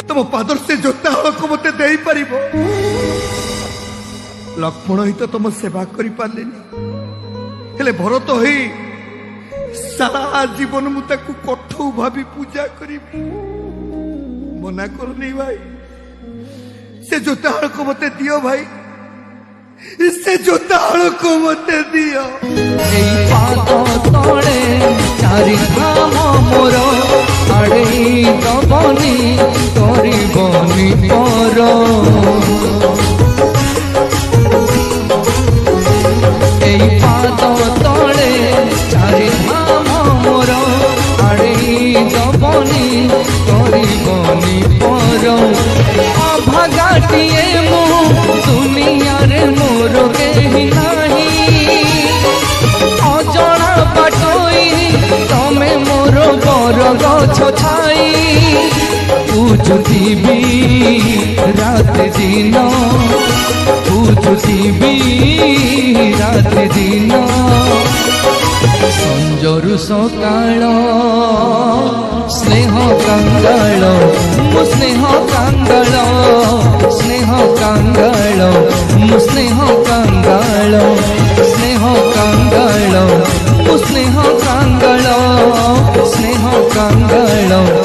तुम पादर से जोता हलक मत दे पार लक्ष्मण ही तो तुम सेवा कर पारे भरत ही सारा जीवन मुझे कठौ भावी पूजा करी मना करनी भाई से जोता हलक मत दियो भाई से जोता हलक मत दियो तले चारि धाम मोर आड़े दबनी करबनी पर पाद तले चारि धाम मोर आड़े दबनी करबनी पर अभागाटिए मु दुनिया रे मोर केही नाही अजणा बाटोई तमे मोर बर गछ छाई पूजुथिबी रात दिन पूजुथिबी रात दिन संजरु सकाळ स्नेह कांगाळ मु स्नेह कांगाळ स्नेह कांगाळ मु स्नेह कांगाळ स्नेह कांगाळ मु स्नेह कांगाळ स्नेह कांगाळ